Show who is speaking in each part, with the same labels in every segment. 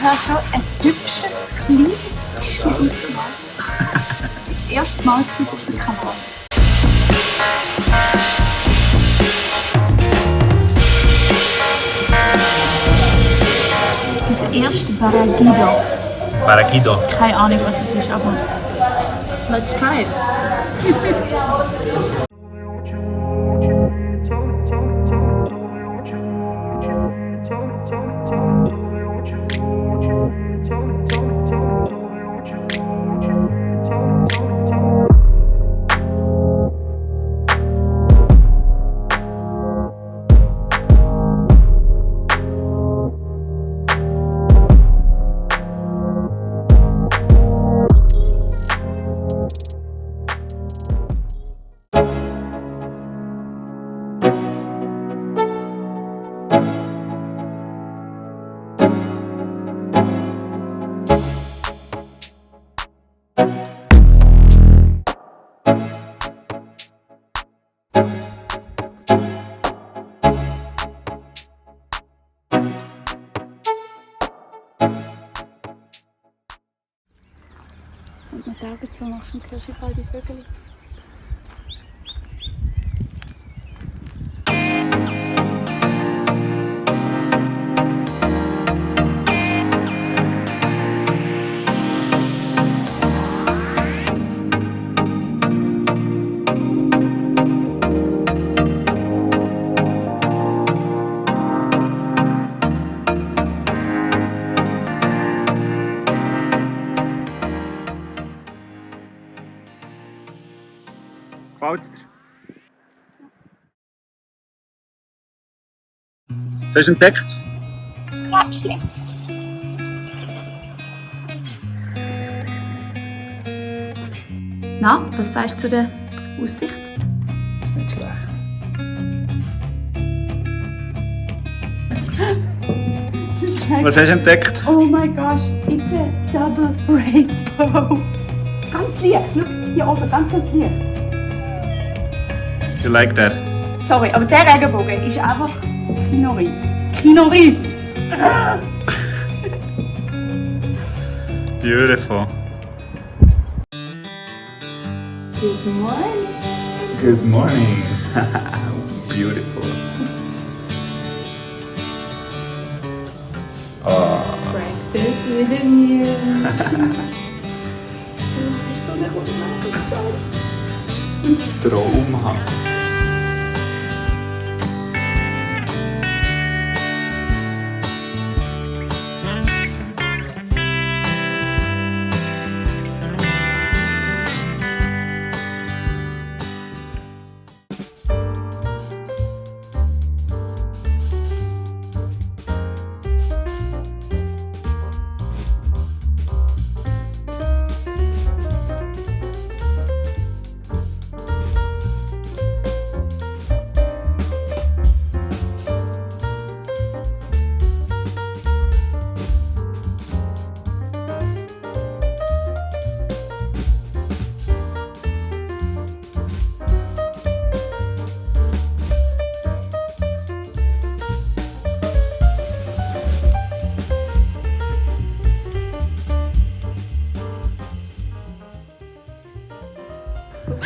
Speaker 1: habe schon ein hübsches, kleines Fischchen ausgemalt. Die erste Mahlzeit auf dem Kanal. Das erste Baragido.
Speaker 2: Garachico.
Speaker 1: Keine Ahnung, was es ist, aber let's try it. Und mit den Augen zu machst und hörst du all die Vögel.
Speaker 2: Gefällt's dir? Was hast du entdeckt?
Speaker 1: Das Krebschen. Na, was sagst du zu der Aussicht?
Speaker 2: Ist nicht schlecht. Was hast du entdeckt?
Speaker 1: Oh my gosh, it's a double rainbow. Ganz leicht, schau, hier oben, ganz leicht.
Speaker 2: You like that?
Speaker 1: Sorry, aber der Regenbogen ist einfach Kinoreif. Kinoreif!
Speaker 2: Beautiful.
Speaker 1: Good morning!
Speaker 2: Good morning. Beautiful. Oh.
Speaker 1: Breakfast with a meal. So eine rote Nase geschaut.
Speaker 2: Traumhaft.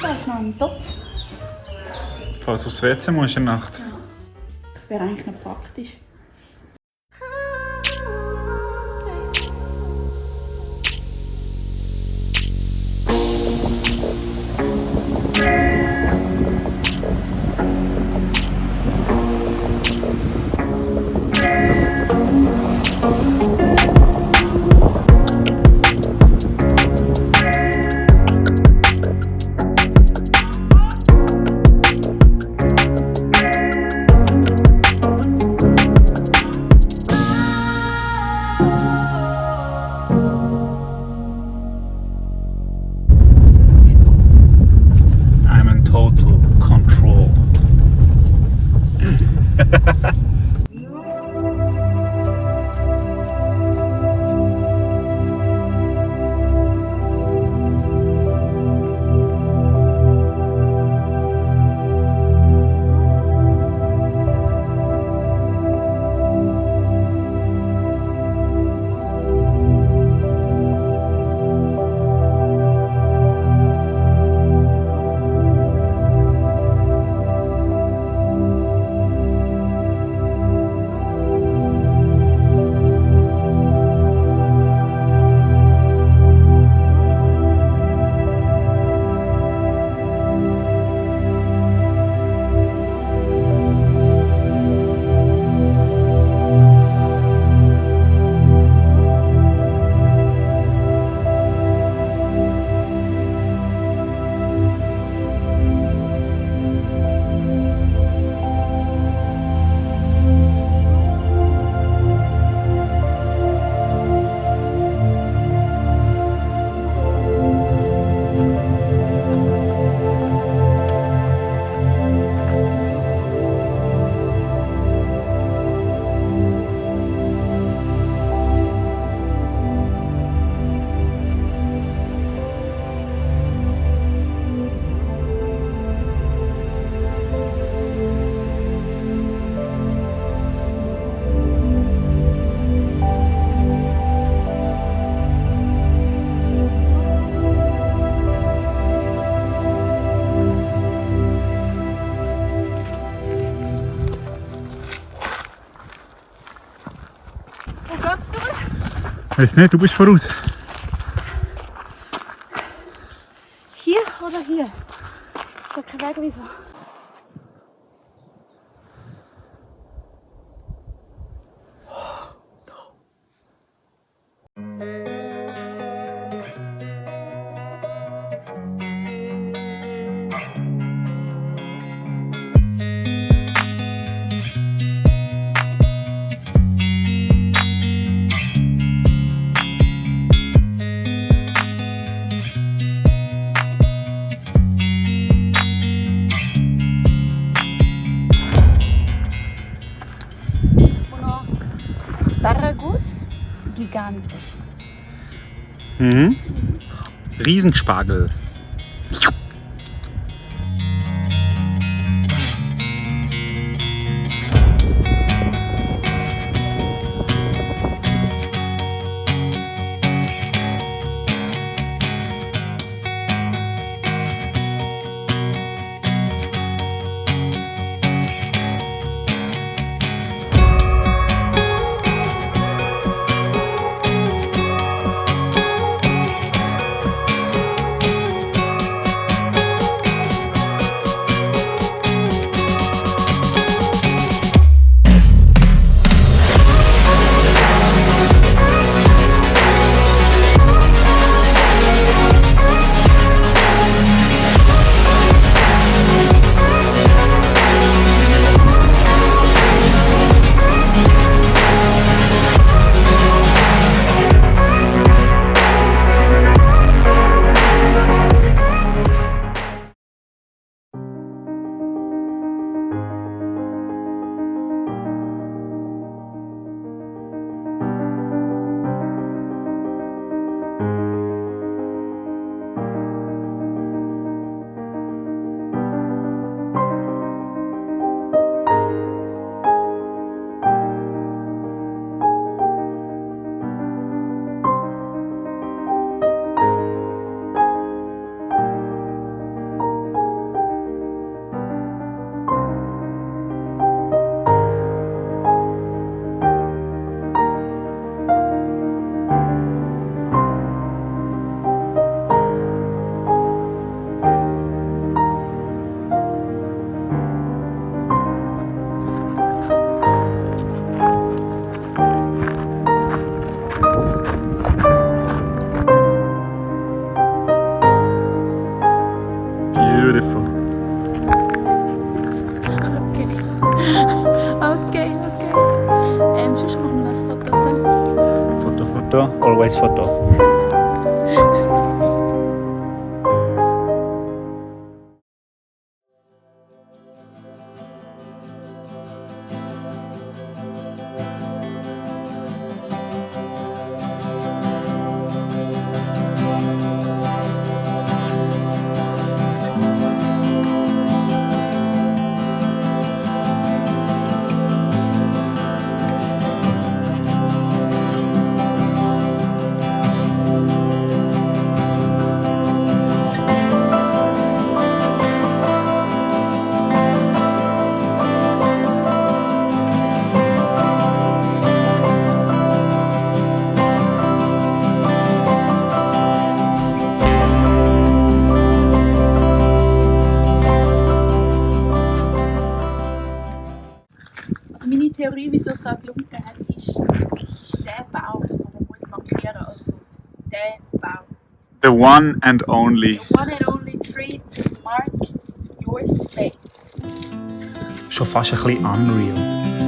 Speaker 1: Da ist noch ein Topf.
Speaker 2: Falls du aufs WC musst in der Nacht.
Speaker 1: Wäre eigentlich noch praktisch.
Speaker 2: Weiß nicht, du bist voraus.
Speaker 1: Hier oder hier? Ich habe keinen Wegweiser. Asparagus Gigante.
Speaker 2: Mhm. Riesenspargel. Beautiful.
Speaker 1: Okay. Sonst machen wir das Foto zusammen.
Speaker 2: Foto, always Foto.
Speaker 1: Meine Theorie, wieso es da gelungen hat, ist, es ist der Baum, den man muss markieren muss. Also der Baum.
Speaker 2: The one and only.
Speaker 1: The one and only tree to mark your space.
Speaker 2: Schon fast ein bisschen unreal.